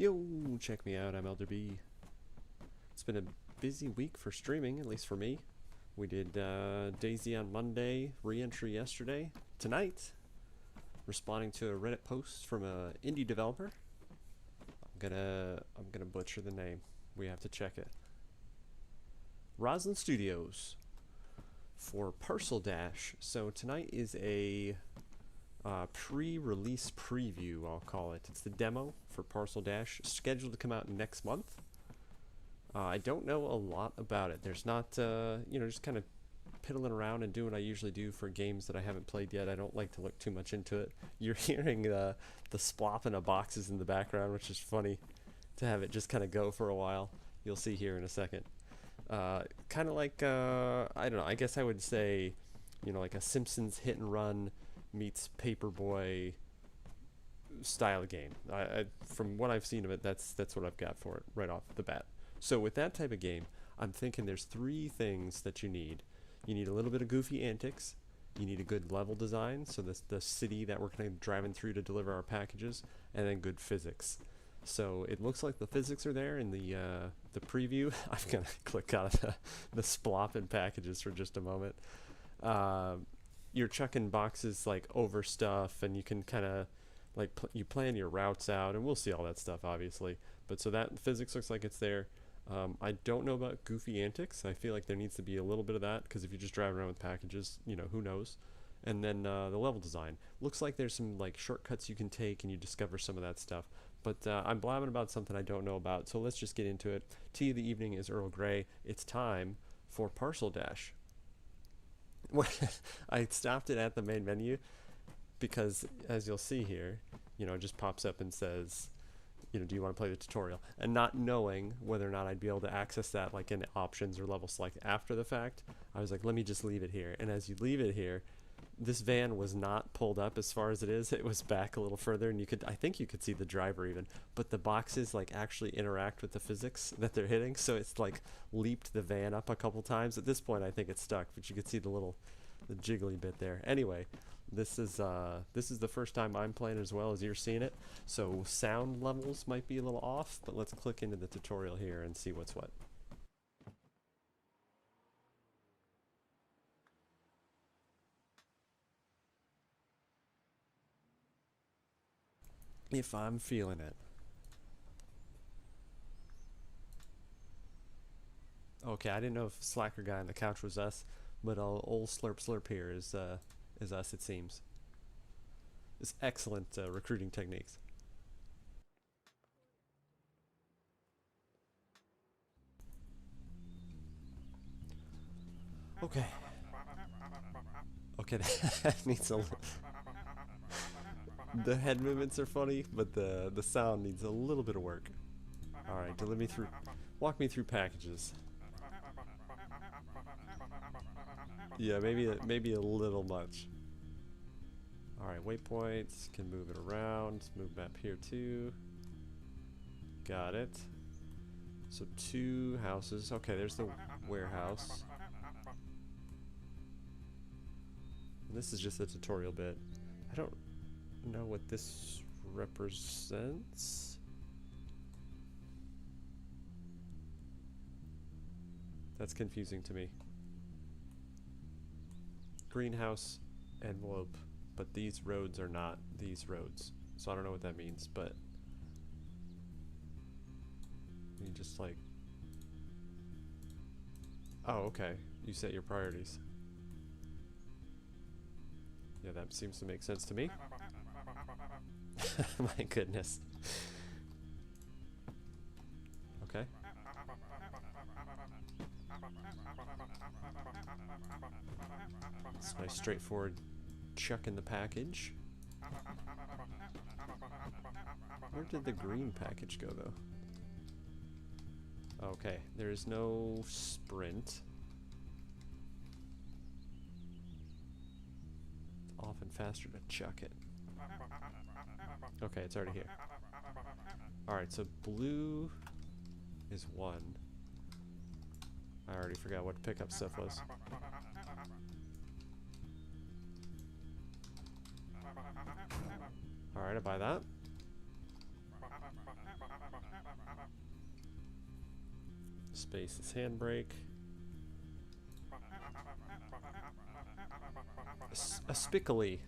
Yo, check me out, I'm elderb. It's been a busy week for streaming, at least for me. We did Daisy on Monday, re-entry yesterday. Tonight, responding to a Reddit post from an indie developer. I'm gonna butcher the name. We have to check it. Roslyn Studios for Parcel Dash. So tonight is a pre-release preview, I'll call it. It's the demo for Parcel Dash, scheduled to come out next month. I don't know a lot about it. There's not, just kind of piddling around and doing what I usually do for games that I haven't played yet. I don't like to look too much into it. You're hearing the splopping of boxes in the background, which is funny to have it just kind of go for a while. You'll see here in a second. Kind of like, I don't know, I guess I would say, like a Simpsons hit and run meets Paperboy style game. From what I've seen of it, that's what I've got for it right off the bat. So with that type of game, I'm thinking there's three things that you need. You need a little bit of goofy antics. You need a good level design, so the city that we're kind of driving through to deliver our packages, and then good physics. So it looks like the physics are there in the preview. I'm gonna click out of the splopping packages for just a moment. You're chucking boxes like over stuff, and you can kind of like you plan your routes out, and we'll see all that stuff obviously. But so that physics looks like it's there. I don't know about goofy antics. I feel like there needs to be a little bit of that, because if you just drive around with packages, who knows. And then the level design looks like there's some like shortcuts you can take, and you discover some of that stuff. But I'm blabbing about something I don't know about, so let's just get into it. Tea of the evening is Earl Grey. It's time for Parcel Dash. I stopped it at the main menu because, as you'll see here, it just pops up and says, do you want to play the tutorial? And not knowing whether or not I'd be able to access that like in options or level select after the fact, I was like, let me just leave it here. And as you leave it here, this van was not pulled up as far as it is. It was back a little further, and I think you could see the driver even, but the boxes like actually interact with the physics that they're hitting, so it's like leaped the van up a couple times. At this point I think it's stuck, but you could see the jiggly bit there. Anyway, this is the first time I'm playing as well as you're seeing it, so sound levels might be a little off, but let's click into the tutorial here and see what's what. If I'm feeling it. Okay, I didn't know if Slacker Guy on the couch was us, but old Slurp Slurp here is us, it seems. It's excellent recruiting techniques. Okay. Okay, that needs a little... The head movements are funny, but the sound needs a little bit of work. Alright, walk me through packages. Yeah, maybe a little much. Alright, waypoints, can move it around, move map here too. Got it. So 2 houses. Okay, there's the warehouse. This is just a tutorial bit. I don't know what this represents. That's confusing to me. Greenhouse envelope, but these roads are not these roads, so I don't know what that means, but you just like, oh okay, you set your priorities. Yeah, that seems to make sense to me. My goodness. Okay. It's nice straightforward chuck in the package. Where did the green package go though? Okay, there is no sprint. Often faster to chuck it. Okay, it's already here. Alright, so blue is 1. I already forgot what pickup stuff was. Alright, I buy that. Space is handbrake. Aspically.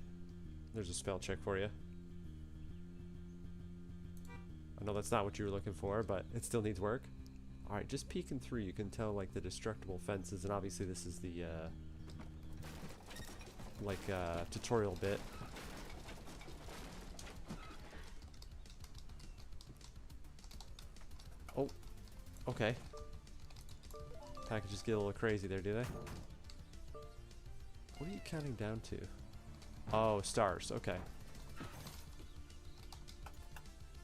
There's a spell check for you. I know that's not what you were looking for, but it still needs work. Alright, just peeking through, you can tell like the destructible fences, and obviously this is the tutorial bit. Oh, okay. Packages get a little crazy there, do they? What are you counting down to? Oh, stars, okay.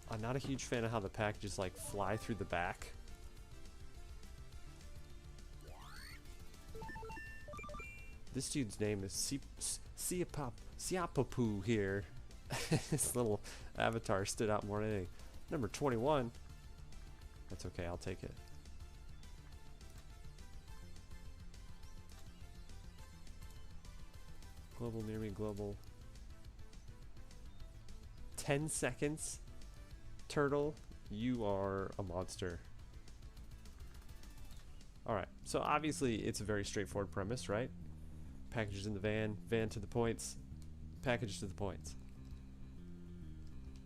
I'm not a huge fan of how the packages like fly through the back. This dude's name is Siapapu here. His little avatar stood out more than anything. Number 21. That's okay, I'll take it. Global near me, global. 10 seconds? Turtle, you are a monster. Alright, so obviously it's a very straightforward premise, right? Packages in the van, van to the points, package to the points.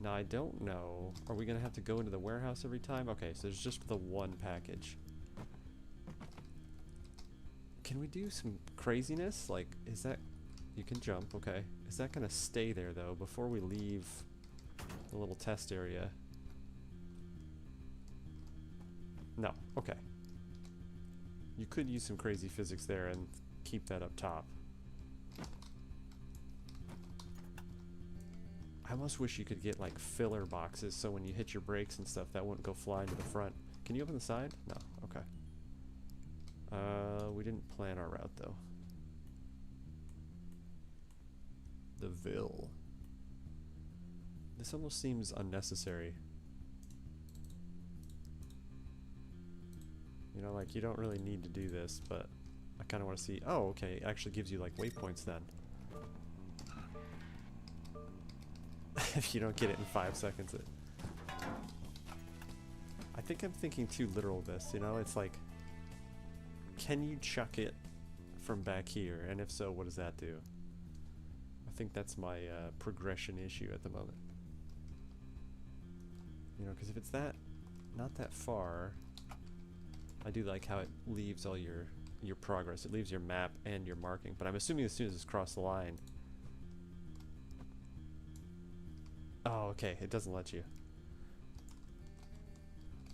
Now I don't know, are we gonna have to go into the warehouse every time? Okay, so there's just the one package. Can we do some craziness? Like, is that, you can jump, okay. Is that gonna stay there though before we leave the little test area? No, okay. You could use some crazy physics there and keep that up top. I almost wish you could get like filler boxes so when you hit your brakes and stuff that wouldn't go flying to the front. Can you open the side? No, okay. We didn't plan our route though. The Ville. This almost seems unnecessary. You know, like you don't really need to do this, but I kind of want to see. Oh, okay. It actually gives you like waypoints then. If you don't get it in 5 seconds. I think I'm thinking too literal of this, you know? It's like, can you chuck it from back here? And if so, what does that do? I think that's my progression issue at the moment. You know, because if it's that, not that far, I do like how it leaves all your progress. It leaves your map and your marking. But I'm assuming as soon as it's crossed the line. Oh, okay. It doesn't let you.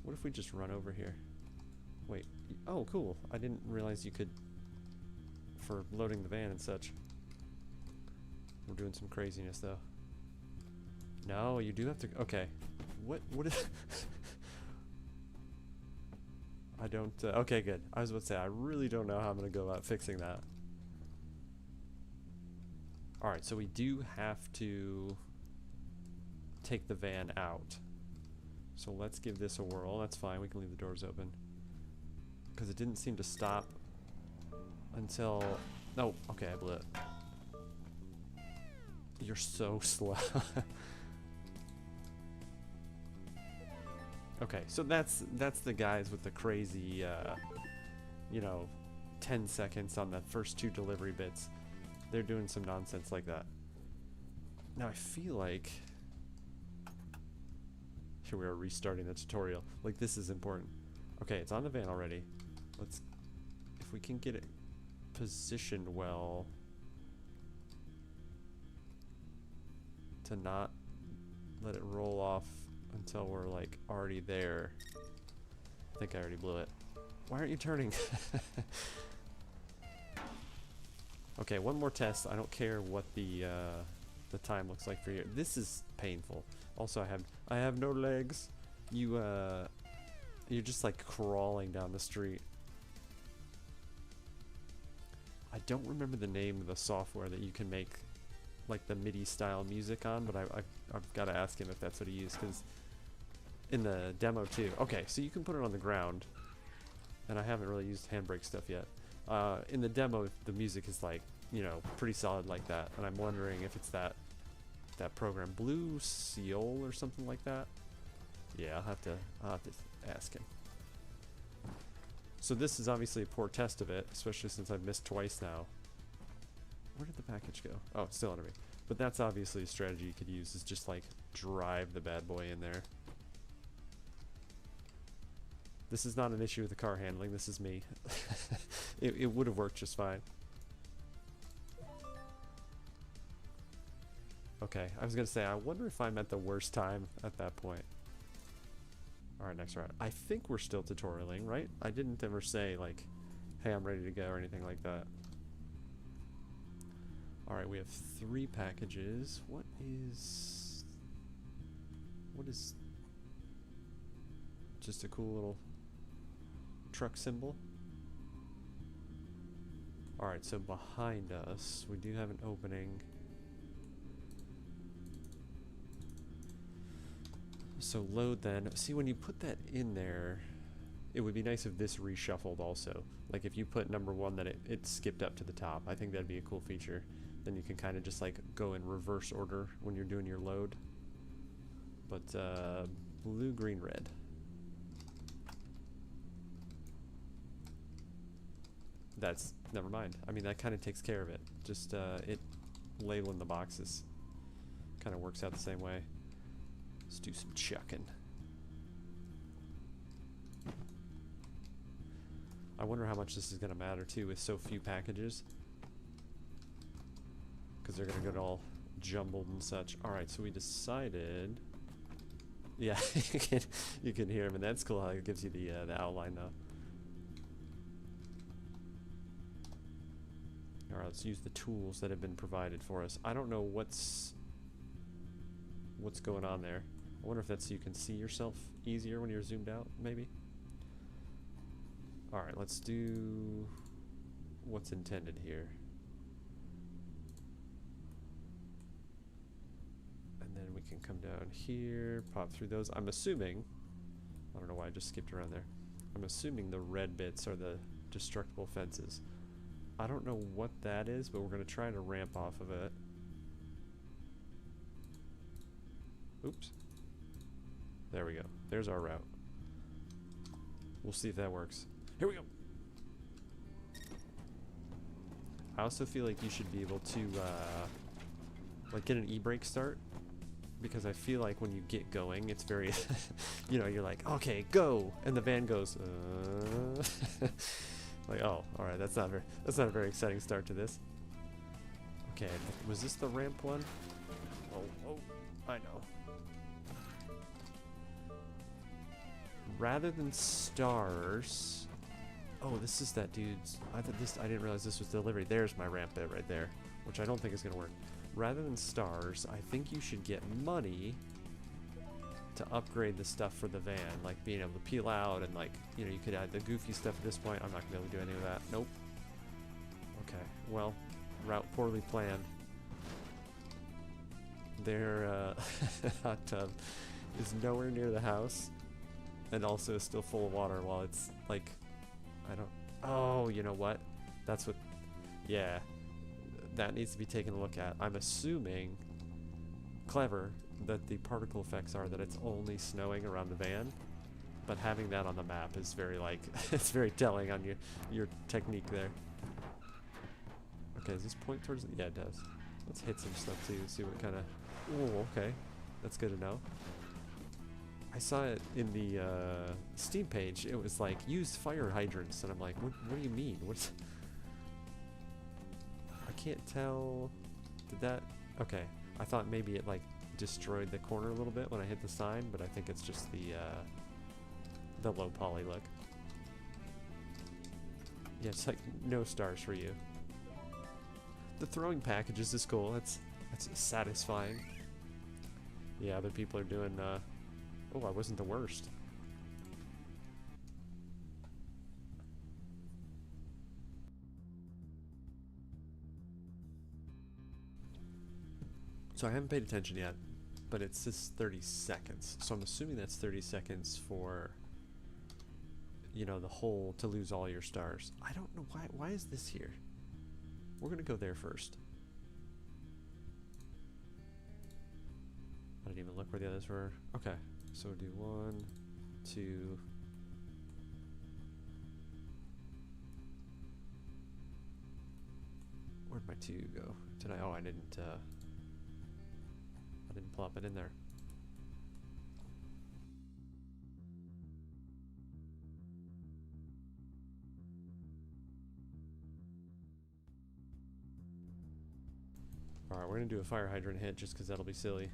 What if we just run over here? Wait. Oh, cool. I didn't realize you could, for loading the van and such. We're doing some craziness though. No, you do have to. Okay. What is? I don't. Okay, good. I was about to say I really don't know how I'm gonna go about fixing that. All right, so we do have to take the van out. So let's give this a whirl. That's fine. We can leave the doors open because it didn't seem to stop until. No. Okay, I blew it. You're so slow. Okay, so that's the guys with the crazy, you know, 10 seconds on the first 2 delivery bits. They're doing some nonsense like that. Now I feel like here we are restarting the tutorial. Like this is important. Okay, it's on the van already. Let's, if we can get it positioned well to not let it roll off until we're like already there. I think I already blew it. Why aren't you turning? Okay, one more test. I don't care what the time looks like for you. This is painful. Also, I have no legs. You're just like crawling down the street. I don't remember the name of the software that you can make like the MIDI style music on, but I've got to ask him if that's what he used, because in the demo too. Okay, so you can put it on the ground, and I haven't really used handbrake stuff yet. In the demo, the music is like, you know, pretty solid like that, and I'm wondering if it's that program, Blue Seal or something like that. Yeah, I'll have to ask him. So this is obviously a poor test of it, especially since I've missed twice now. Where did the package go? Oh, it's still under me. But that's obviously a strategy you could use, is just like drive the bad boy in there. This is not an issue with the car handling, this is me. It would have worked just fine. Okay, I was gonna say, I wonder if I'm at the worst time at that point. Alright, next round. I think we're still tutorialing, right? I didn't ever say, like, hey, I'm ready to go or anything like that. Alright, we have 3 packages. What is... just a cool little truck symbol? Alright, so behind us, we do have an opening. So load then. See, when you put that in there, it would be nice if this reshuffled also. Like if you put number 1 that it skipped up to the top. I think that'd be a cool feature. Then you can kind of just like go in reverse order when you're doing your load. But blue, green, red. That's, never mind. I mean, that kind of takes care of it. Just it labeling the boxes kind of works out the same way. Let's do some chucking. I wonder how much this is going to matter too with so few packages. Because they're going to get all jumbled and such. Alright, so we decided... Yeah, you can hear him, and that's cool how it gives you the outline though. Alright, let's use the tools that have been provided for us. I don't know what's going on there. I wonder if that's so you can see yourself easier when you're zoomed out, maybe? Alright, let's do what's intended here. And then we can come down here, pop through those. I'm assuming, I don't know why I just skipped around there. I'm assuming the red bits are the destructible fences. I don't know what that is, but we're going to try to ramp off of it. Oops. There we go. There's our route. We'll see if that works. Here we go. I also feel like you should be able to like get an e-brake start, because I feel like when you get going, it's very you know, you're like, okay, go, and the van goes like, oh, all right, that's not a very exciting start to this. Okay, was this the ramp one? Oh, I know. Rather than stars, oh, this is that dude's. I didn't realize this was delivery. There's my ramp bit right there, which I don't think is gonna work. Rather than stars, I think you should get money to upgrade the stuff for the van, like being able to peel out and, like, you know, you could add the goofy stuff at this point. I'm not gonna be able to do anything with that. Nope. Okay, well, route poorly planned. Their hot tub is nowhere near the house, and also is still full of water while it's like, I don't, oh, you know what? That's what, yeah, that needs to be taken a look at. I'm assuming, clever, that the particle effects are that it's only snowing around the van, but having that on the map is very, like, it's very telling on your technique there. Okay, does this point towards the, yeah, it does. Let's hit some stuff too, see what kind of, oh, okay, that's good to know. I saw it in the Steam page. It was like, use fire hydrants, and I'm like, what do you mean? What's? I can't tell. Did that? Okay, I thought maybe it like destroyed the corner a little bit when I hit the sign, but I think it's just the low poly look. Yeah, it's like no stars for you. The throwing packages is cool. That's satisfying. Yeah, other people are doing. Oh, I wasn't the worst. So I haven't paid attention yet, but it says 30 seconds. So I'm assuming that's 30 seconds for, you know, the whole to lose all your stars. I don't know why is this here? We're gonna go there first. I didn't even look where the others were. Okay. So we'll do 1, 2. Where'd my 2 go? Did I? Oh, I didn't plop it in there. Alright, we're gonna do a fire hydrant hit just because that'll be silly.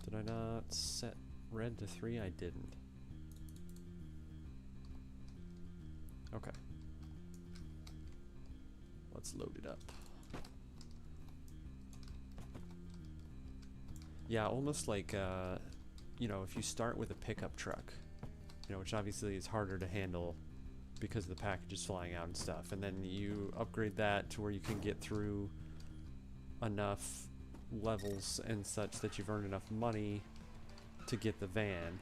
Did I not set red to 3? I didn't. Okay. Let's load it up. Yeah, almost like, you know, if you start with a pickup truck, you know, which obviously is harder to handle because the package is flying out and stuff, and then you upgrade that to where you can get through enough levels and such that you've earned enough money to get the van.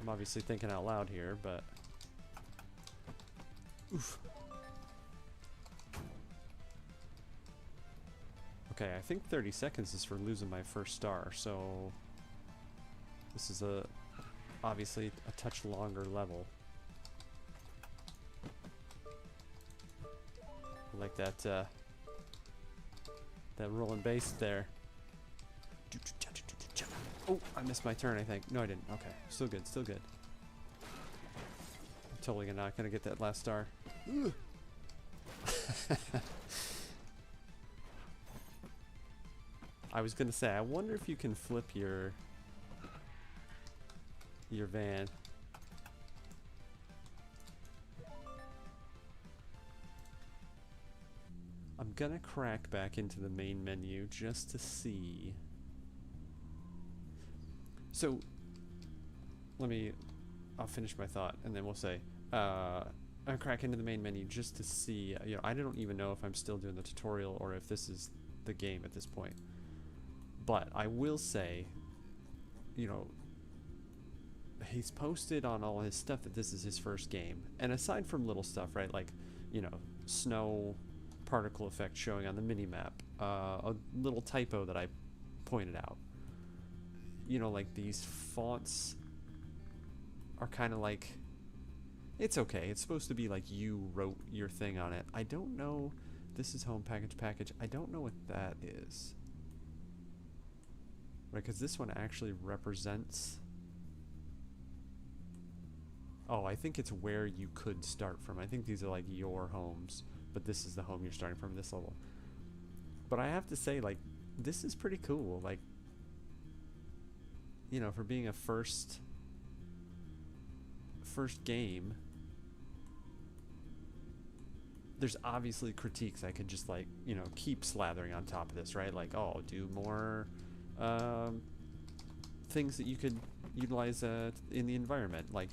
I'm obviously thinking out loud here, but oof. Okay, I think 30 seconds is for losing my first star, so this is obviously a touch longer level. I like that that rolling bass there. Oh, I missed my turn, I think. No, I didn't. Okay, still good, still good. I'm totally not gonna get that last star. I was gonna say, I wonder if you can flip your van. I'm gonna crack back into the main menu just to see. So, I'll finish my thought and then we'll say, I'll crack into the main menu just to see, you know, I don't even know if I'm still doing the tutorial or if this is the game at this point. But I will say, you know, he's posted on all his stuff that this is his first game. And aside from little stuff, right, like, you know, snow particle effect showing on the mini-map, a little typo that I pointed out. You know, like these fonts are kind of like, it's okay. It's supposed to be like you wrote your thing on it. I don't know. This is home package. I don't know what that is. Right, because this one actually represents... Oh, I think it's where you could start from. I think these are like your homes, but this is the home you're starting from, this level. But I have to say, like, this is pretty cool. Like, you know, for being a first game, there's obviously critiques I could just, like, you know, keep slathering on top of this, right? Like, oh, do more things that you could utilize in the environment. Like,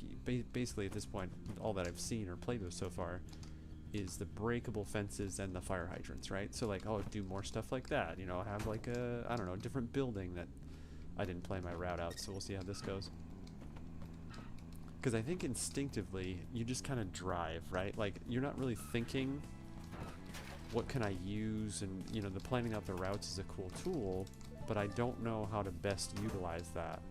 basically at this point, all that I've seen or played with so far is the breakable fences and the fire hydrants, right? So, like, oh, do more stuff like that, you know, have like a, I don't know, different building that I didn't play my route out, so we'll see how this goes. Because I think instinctively, you just kind of drive, right? Like, you're not really thinking, what can I use? And, you know, the planning out the routes is a cool tool, but I don't know how to best utilize that.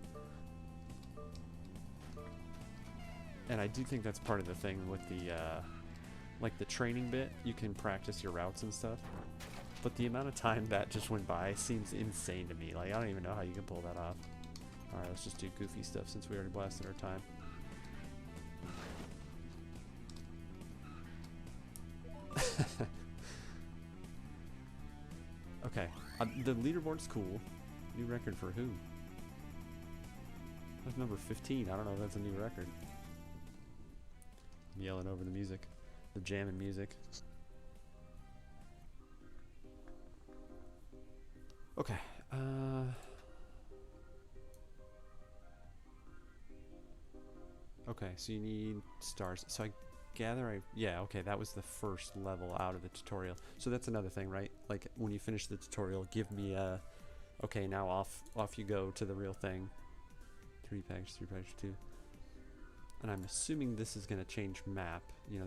And I do think that's part of the thing with the, like the training bit, you can practice your routes and stuff. But the amount of time that just went by seems insane to me. Like, I don't even know how you can pull that off. Alright, let's just do goofy stuff since we already blasted our time. Okay, the leaderboard's cool. New record for who? That's number 15. I don't know if that's a new record. I'm yelling over the music. The jamming music. Okay. Okay, so you need stars. So I gather yeah, okay, that was the first level out of the tutorial. So that's another thing, right? Like, when you finish the tutorial, give me a, okay, now off you go to the real thing. 3 package 2. And I'm assuming this is going to change map. You know,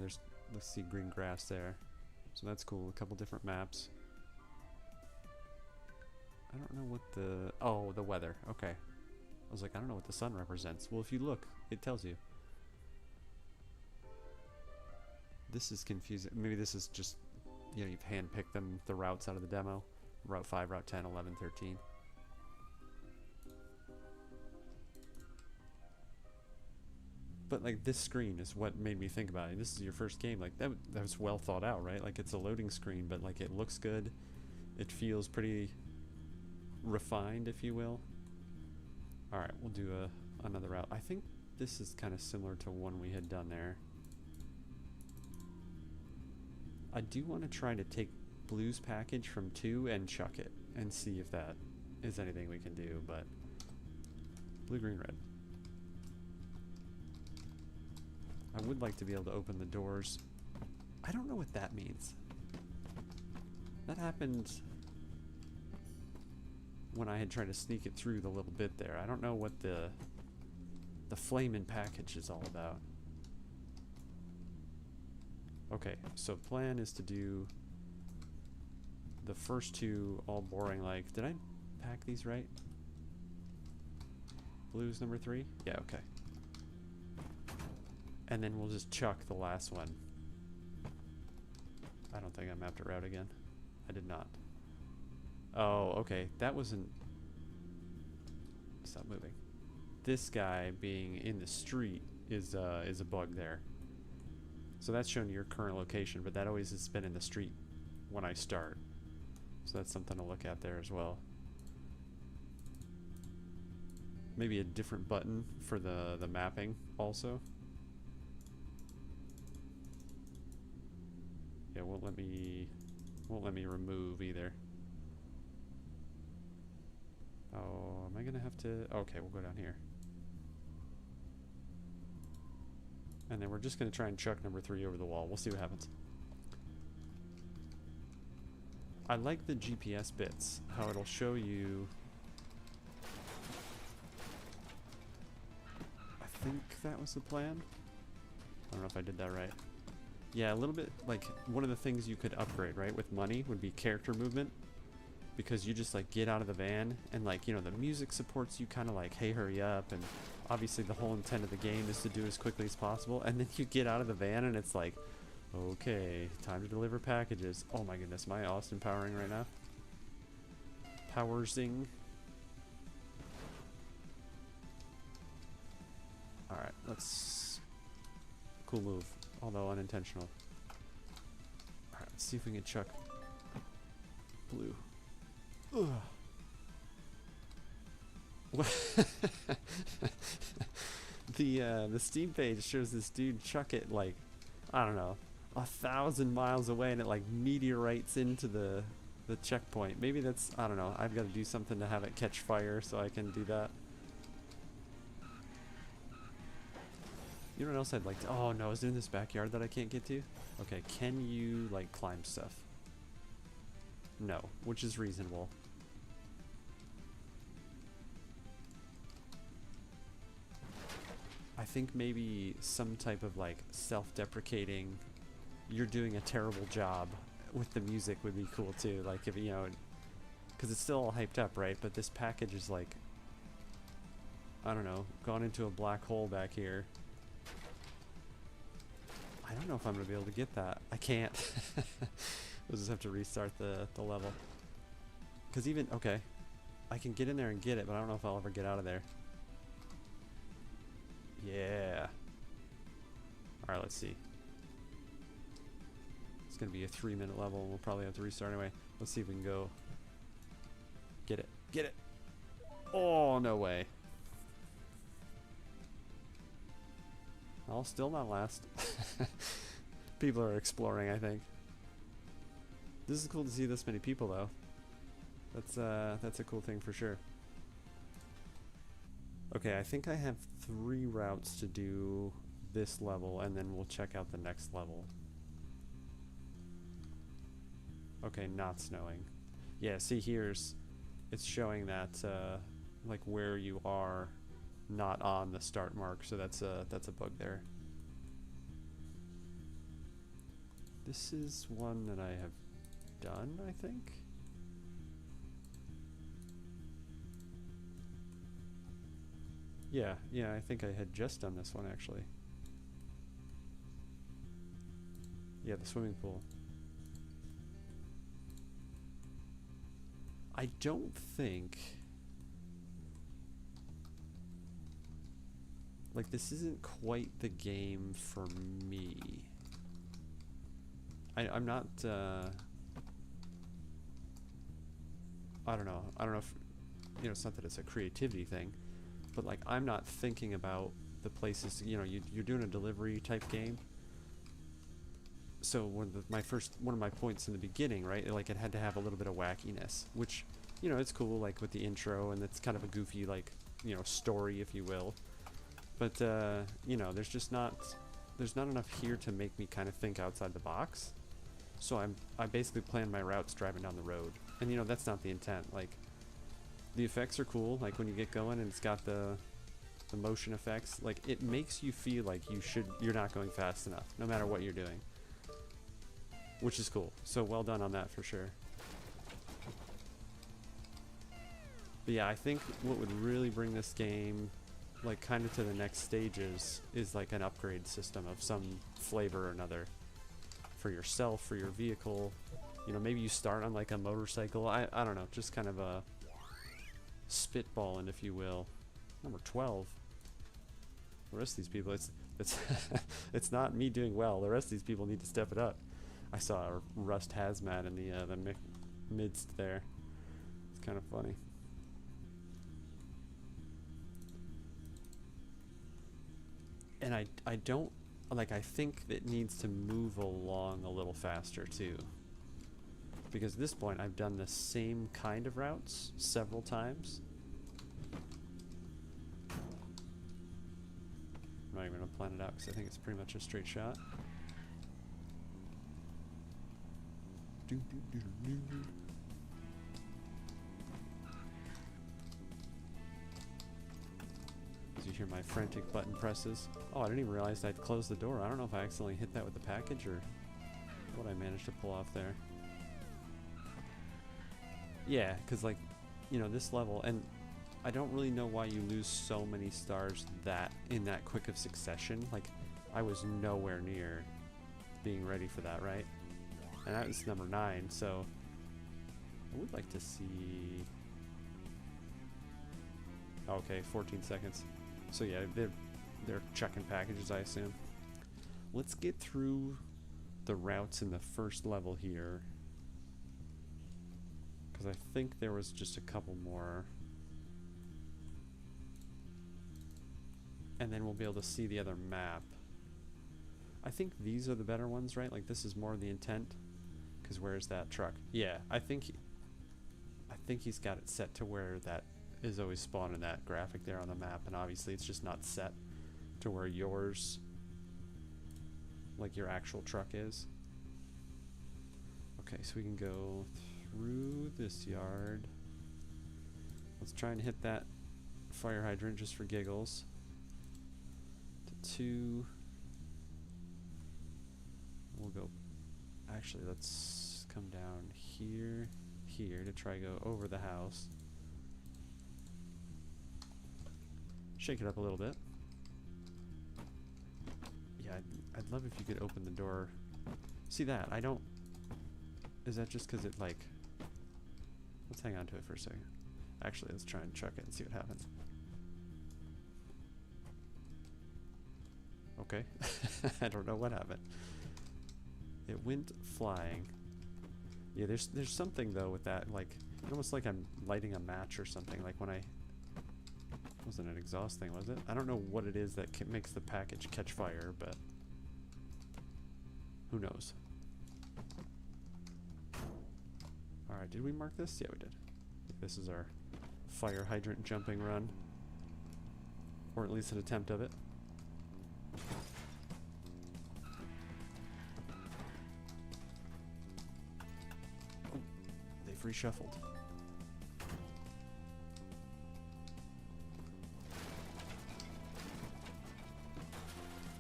let's see green grass there. So that's cool. A couple different maps. I don't know what the weather. Okay. I was like, I don't know what the sun represents. Well, if you look, it tells you. This is confusing. Maybe this is just you know, you've handpicked them, the routes out of the demo. Route 5, Route 10, 11, 13. But like this screen is what made me think about it. This is your first game, like that was well thought out, right? Like it's a loading screen, but like it looks good. It feels pretty refined, if you will. All right, we'll do another route. I think this is kind of similar to one we had done there. I do want to try to take Blue's package from 2 and chuck it and see if that is anything we can do, but blue, green, red. I would like to be able to open the doors. I don't know what that means. That happened when I had tried to sneak it through the little bit there. I don't know what the flamin' package is all about. Okay, so plan is to do the first 2 all boring like. Did I pack these right? Blue's number 3? Yeah, okay. And then we'll just chuck the last one. I don't think I mapped it out again. I did not. Oh, okay. That wasn't... Stop moving. This guy being in the street is a bug there. So that's showing your current location, but that always has been in the street when I start. So that's something to look at there as well. Maybe a different button for the mapping also. Yeah, won't let me remove either. Oh, am I gonna have to? Okay, we'll go down here. And then we're just gonna try and chuck number 3 over the wall. We'll see what happens. I like the GPS bits, how it'll show you. I think that was the plan. I don't know if I did that right. Yeah, a little bit like one of the things you could upgrade, right, with money would be character movement. Because you just like get out of the van and like, you know, the music supports you kind of like, hey, hurry up. And obviously the whole intent of the game is to do as quickly as possible. And then you get out of the van and it's like, okay, time to deliver packages. Oh my goodness, am I Austin powering right now? Powersing. Alright, let's... Cool move, although unintentional. Alright, let's see if we can chuck Blue. Ugh. The Steam page shows this dude chuck it like, I don't know, 1,000 miles away, and it like meteorites into the checkpoint. Maybe that's, I don't know, I've got to do something to have it catch fire so I can do that. You know what else I'd like to, oh no, is it in this backyard that I can't get to? Okay, can you like climb stuff? No, which is reasonable. I think maybe some type of like self-deprecating, you're doing a terrible job with the music would be cool too. Like if, you know, because it's still all hyped up, right? But this package is like, I don't know, gone into a black hole back here. I don't know if I'm gonna be able to get that. I can't. We'll just have to restart the level. Because even, okay, I can get in there and get it, but I don't know if I'll ever get out of there. Yeah. Alright, let's see. It's going to be a 3-minute level. We'll probably have to restart anyway. Let's see if we can go. Get it. Get it. Oh, no way. I'll still not last. People are exploring, I think. This is cool to see this many people, though. That's a cool thing for sure. Okay, I think I have 3 routes to do this level, and then we'll check out the next level. Okay, not snowing. Yeah, see here's, it's showing that like where you are, not on the start mark, so that's a bug there. This is one that I have done, I think. Yeah, I think I had just done this one actually. Yeah, the swimming pool. I don't think... Like, this isn't quite the game for me. I'm not, I don't know. I don't know if, you know, it's not that it's a creativity thing, but like, I'm not thinking about the places, you know, you're doing a delivery type game. So one of my points in the beginning, right, like it had to have a little bit of wackiness, which, you know, it's cool, like with the intro, and it's kind of a goofy, like, you know, story, if you will. But, you know, there's not enough here to make me kind of think outside the box. So I basically plan my routes driving down the road. And, you know, that's not the intent. Like, the effects are cool, like when you get going and it's got the motion effects. Like, it makes you feel like you're not going fast enough, no matter what you're doing. Which is cool. So well done on that for sure. But yeah, I think what would really bring this game like kind of to the next stages is like an upgrade system of some flavor or another for yourself, for your vehicle. You know, maybe you start on like a motorcycle. I don't know, just kind of a spitballing, if you will. Number 12. The rest of these people, it's it's not me doing well. The rest of these people need to step it up. I saw a Rust Hazmat in the midst there. It's kind of funny. And I don't, like, I think it needs to move along a little faster too. Because at this point I've done the same kind of routes several times. I'm not even gonna plan it out because I think it's pretty much a straight shot. As you hear my frantic button presses. Oh, I didn't even realize I'd closed the door. I don't know if I accidentally hit that with the package or what I managed to pull off there. Yeah, because like, you know, this level, and I don't really know why you lose so many stars in that quick of succession. Like, I was nowhere near being ready for that, right? And that was number 9, so I would like to see... Okay, 14 seconds. So yeah, they're checking packages, I assume. Let's get through the routes in the first level here, because I think there was just a couple more. And then we'll be able to see the other map. I think these are the better ones, right? Like, this is more the intent. Because where's that truck? Yeah, I think he's got it set to where that is always spawning that graphic there on the map, and obviously it's just not set to where yours, like your actual truck is. Okay, so we can go through this yard. Let's try and hit that fire hydrant just for giggles. To 2. We'll go, actually let's come down here to try to go over the house. Shake it up a little bit. Yeah, I'd love if you could open the door. See that? I don't... Is that just because it, like... Let's hang on to it for a second. Actually, let's try and chuck it and see what happens. Okay. I don't know what happened. It went flying. Yeah, there's something, though, with that, like... Almost like I'm lighting a match or something, like when I... Wasn't an exhaust thing, was it? I don't know what it is that makes the package catch fire, but who knows? Alright, did we mark this? Yeah, we did. This is our fire hydrant jumping run. Or at least an attempt of it. Oh, they've reshuffled.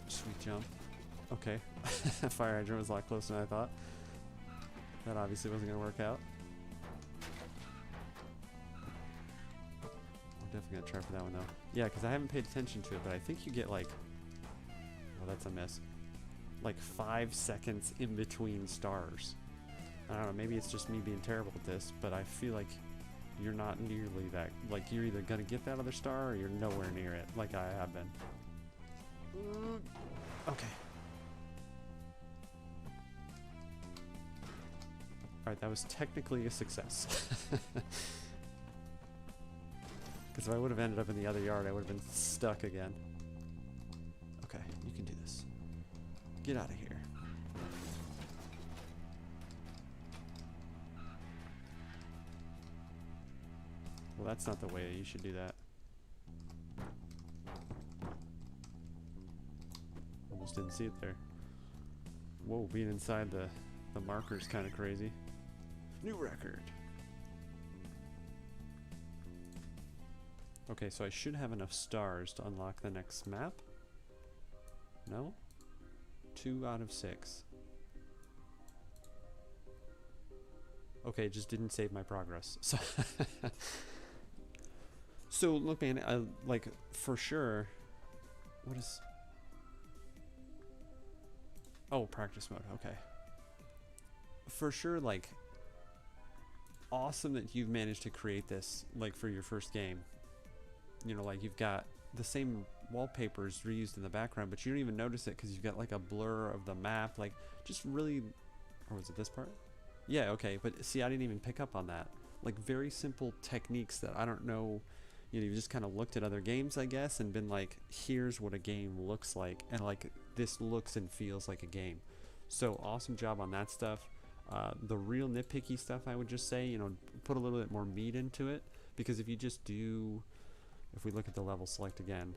Sweet jump. Okay. Fire hydrant was a lot closer than I thought. That obviously wasn't going to work out. I'm definitely going to try for that one, though. Yeah, because I haven't paid attention to it, but I think you get, like... Oh, that's a miss. Like 5 seconds in between stars. I don't know, maybe it's just me being terrible at this, but I feel like you're not nearly that, like, you're either gonna get that other star or you're nowhere near it, like I have been. Okay. Alright, that was technically a success. Because if I would have ended up in the other yard, I would have been stuck again. Okay, you can do this. Get out of here. Well, that's not the way you should do that. Almost didn't see it there. Whoa, being inside the marker is kind of crazy. New record. Okay, so I should have enough stars to unlock the next map. No? 2 out of 6. Okay, it just didn't save my progress. So, so look, man, like, for sure, what is... Oh, practice mode, okay. For sure, like, awesome that you've managed to create this, like, for your first game. You know, like, you've got the same wallpapers reused in the background, but you don't even notice it because you've got, like, a blur of the map, like, just really... Or was it this part? Yeah, okay, but see, I didn't even pick up on that. Like, very simple techniques that I don't know, you know, you've just kind of looked at other games, I guess, and been like, here's what a game looks like, and, like, this looks and feels like a game. So, awesome job on that stuff. The real nitpicky stuff, I would just say, you know, put a little bit more meat into it, because if you just do, if we look at the level select again,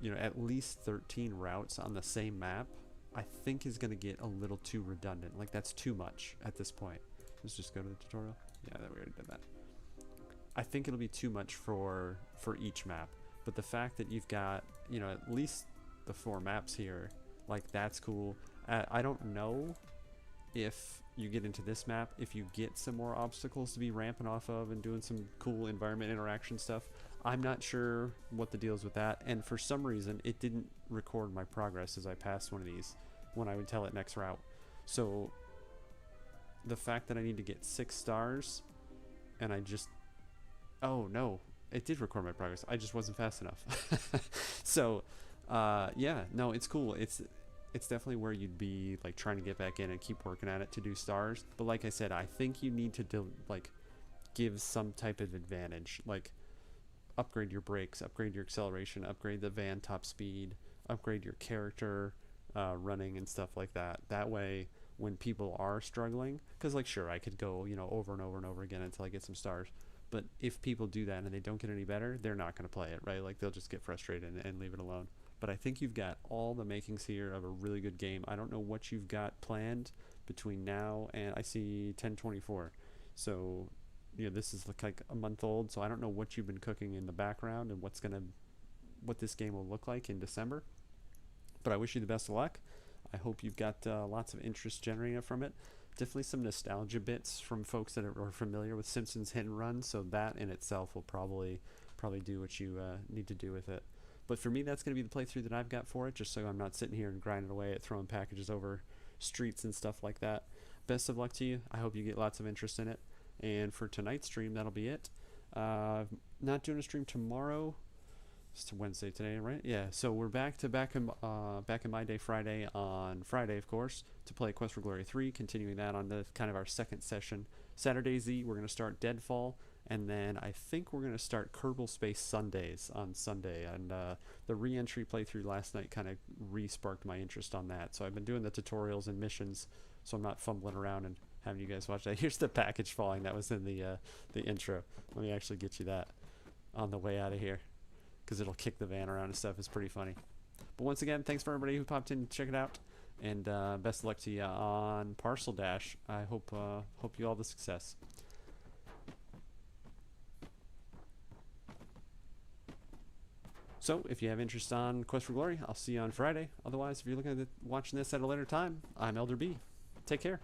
you know, at least 13 routes on the same map, I think is going to get a little too redundant. Like, that's too much at this point. Let's just go to the tutorial. Yeah, we already did that. I think it'll be too much for each map. But the fact that you've got, you know, at least the 4 maps here, like, that's cool. I don't know if you get into this map, if you get some more obstacles to be ramping off of and doing some cool environment interaction stuff. I'm not sure what the deal is with that, and for some reason it didn't record my progress as I passed one of these when I would tell it next route. So the fact that I need to get 6 stars and I just... Oh no, it did record my progress. I just wasn't fast enough. So yeah, no, it's cool. It's definitely where you'd be like trying to get back in and keep working at it to do stars. But like I said, I think you need to like give some type of advantage, like upgrade your brakes, upgrade your acceleration, upgrade the van top speed, upgrade your character running and stuff like that. That way, when people are struggling, because like sure, I could go, you know, over and over and over again until I get some stars. But if people do that and they don't get any better, they're not going to play it, right? Like they'll just get frustrated and leave it alone. But I think you've got all the makings here of a really good game. I don't know what you've got planned between now and I see 10/24. So, you know, this is like a month old. So I don't know what you've been cooking in the background and what this game will look like in December. But I wish you the best of luck. I hope you've got lots of interest generating from it. Definitely some nostalgia bits from folks that are familiar with Simpsons Hit and Run. So that in itself will probably do what you need to do with it. But for me, that's going to be the playthrough that I've got for it, just so I'm not sitting here and grinding away at throwing packages over streets and stuff like that. Best of luck to you. I hope you get lots of interest in it. And for tonight's stream, that'll be it. Not doing a stream tomorrow. It's Wednesday today, right? Yeah, so we're back in My Day Friday on Friday, of course, to play Quest for Glory 3, continuing that on the kind of our second session. Saturday Z, we're going to start Deadfall. And then I think we're going to start Kerbal Space Sundays on Sunday. And the re-entry playthrough last night kind of re-sparked my interest on that. So I've been doing the tutorials and missions, so I'm not fumbling around and having you guys watch that. Here's the package falling that was in the intro. Let me actually get you that on the way out of here, because it'll kick the van around and stuff. It's pretty funny. But once again, thanks for everybody who popped in to check it out. And best of luck to you on Parcel Dash. I hope you all the success. So, if you have interest on Quest for Glory, I'll see you on Friday. Otherwise, if you're watching this at a later time, I'm Elder B. Take care.